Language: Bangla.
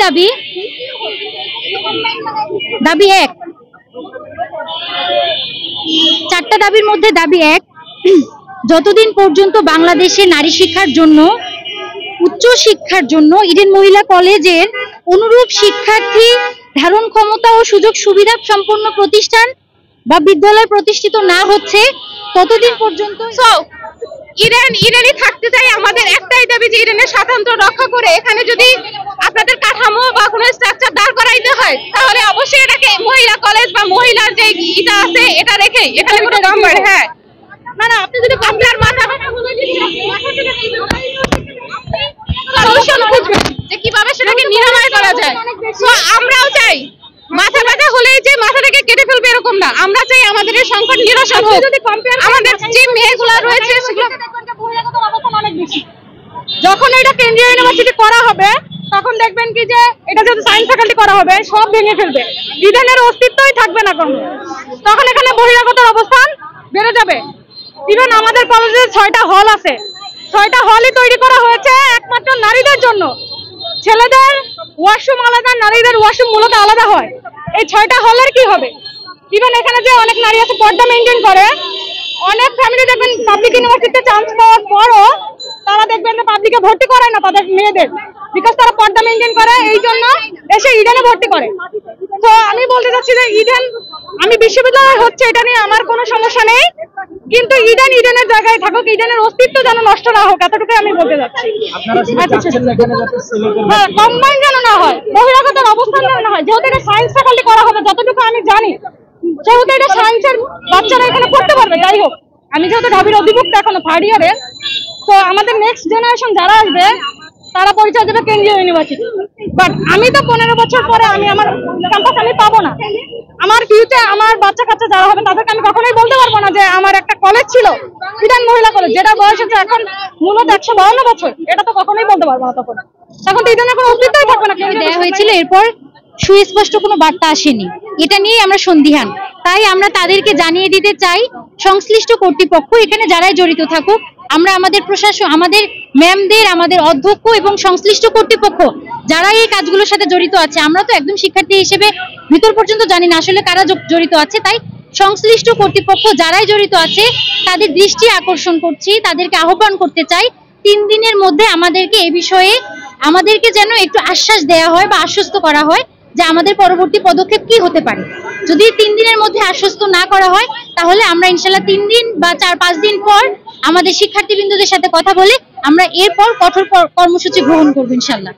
দাবি? দাবি এক, চারটা দাবির মধ্যে দাবি এক, যতদিন পর্যন্ত বাংলাদেশে নারী শিক্ষার জন্য, উচ্চ শিক্ষার জন্য ইডেন মহিলা কলেজের অনুরূপ শিক্ষার্থী ধারণ ক্ষমতা ও সুযোগ সুবিধা সম্পন্ন প্রতিষ্ঠান বা বিদ্যালয় প্রতিষ্ঠিত না হচ্ছে ততদিন পর্যন্ত ইডেনই থাকতে চাই। আমাদের একটাই দাবি যে ইডেনের স্বাতন্ত্র্য রক্ষা করে এখানে যদি আপনাদের কাঠামো বা কোনো স্ট্রাকচার দাঁড় করাইতে হয় তাহলে অবশ্যই এটাকে মহিলা কলেজ বা মহিলার যে ইটা আছে এটা রেখে এখানে কোনো নাম্বার, হ্যাঁ না না, আপনি যদি আপনার মাথা ব্যথা হলে সলিউশন খুঁজবেন যে কিভাবে সেটাকে নিরাময় করা যায়। তো আমরাও চাই মাথা ব্যথা হলে যে মাথাটাকে কেটে ফেলবে এরকম না, আমরা চাই আমাদের এই সংকট নিরসন হোক। আমাদের যে মেয়েগুলো রয়েছে সেগুলো অনেক বেশি। যখন এটা কেন্দ্রীয় ইউনিভার্সিটি করা হবে তখন দেখবেন কি যে এটা যদি সায়েন্স ফ্যাকাল্টি করা হবে সব ভেঙে ফেলবে, ইডেনের অস্তিত্বই থাকবে না কোনো। তখন এখানে বহিরাগতের অবস্থান বেড়ে যাবে। ইভেন আমাদের কলেজে 6টা হল আছে, 6টা হলই তৈরি করা হয়েছে একমাত্র নারীদের জন্য। ছেলেদের ওয়াশরুম আলাদা, নারীদের ওয়াশরুম মূলত আলাদা হয়। এই 6টা হলের কি হবে? ইভেন এখানে যে অনেক নারী আছে পর্দা মেনটেন করে, অনেক ফ্যামিলি দেখবেন পাবলিক ইউনিভার্সিটিতে চান্স পাওয়ার পরও তারা দেখবেন যে পাবলিকে ভর্তি করায় না তাদের মেয়েদের, বিকজ তারা পর্দা মেনটেন করে, এই জন্য এসে ইডেনে ভর্তি করে। তো আমি বলতে চাচ্ছি যে ইডেন, আমি বিশ্ববিদ্যালয় হচ্ছে এটা নিয়ে আমার কোনো সমস্যা নেই, কিন্তু ইডেনের জায়গায় থাকুক, ইডেনের অস্তিত্ব যেন নষ্ট না হোক, এতটুকুই আমি বলতে চাচ্ছি। হ্যাঁ, কম্বাইন যেন না হয়, বহিরাগতের অবস্থান যেন না হয়। যেহেতু এটা সায়েন্স ফ্যাকাল্টি করা হবে যতটুকু আমি জানি, যেহেতু এটা সায়েন্সের বাচ্চারা এখানে পড়তে পারবে। যাই হোক, আমি যেহেতু ঢাবির অধিভুক্ত এখনো 3rd ইয়ারে, তো আমাদের নেক্সট জেনারেশন যারা আসবে তারা পরিচয় দেবে কেন্দ্রীয় ইউনিভার্সিটি। বাট আমি তো 15 বছর পরে আমি আমার ক্যাম্পাস আমি পাবো না। আমার ফিউচার, আমার বাচ্চা কাচ্চা যারা হবে তাদেরকে আমি কখনোই বলতে পারবো না যে আমার একটা কলেজ ছিল ইডেন মহিলা কলেজ, যেটা বয়স হচ্ছে এখন মূলত 152 বছর, এটা তো কখনোই বলতে পারবো না। তখন তো ইডেনের কোনো অস্তিত্বই থাকবে না। দেওয়া হয়েছিল, এরপর সুস্পষ্ট কোনো বার্তা আসেনি, এটা নিয়ে আমরা সন্দিহান। তাই আমরা তাদেরকে জানিয়ে দিতে চাই, সংশ্লিষ্ট কর্তৃপক্ষ এখানে যারাই জড়িত থাকুক, আমরা আমাদের প্রশাসন, আমাদের ম্যামদের, আমাদের অধ্যক্ষ এবং সংশ্লিষ্ট কর্তৃপক্ষ যারা এই কাজগুলোর সাথে জড়িত আছে, আমরা তো একদম শিক্ষার্থী হিসেবে ভিতর পর্যন্ত জানি না আসলে কারা জড়িত আছে। তাই সংশ্লিষ্ট কর্তৃপক্ষ যারাই জড়িত আছে তাদের দৃষ্টি আকর্ষণ করছি, তাদেরকে আহ্বান করতে চাই 3 দিনের মধ্যে আমাদেরকে এই বিষয়ে আমাদেরকে যেন একটু আশ্বাস দেওয়া হয় বা আশ্বস্ত করা হয় যে আমাদের পরবর্তী পদক্ষেপ কি হতে পারে। যদি 3 দিনের মধ্যে আশ্বস্ত না করা হয় তাহলে আমরা ইনশাল্লাহ 3 দিন বা 4-5 দিন পর আমাদের শিক্ষার্থীবৃন্দদের সাথে কথা বলে আমরা এরপর কঠোর কর্মসূচি গ্রহণ করবো ইনশাল্লাহ।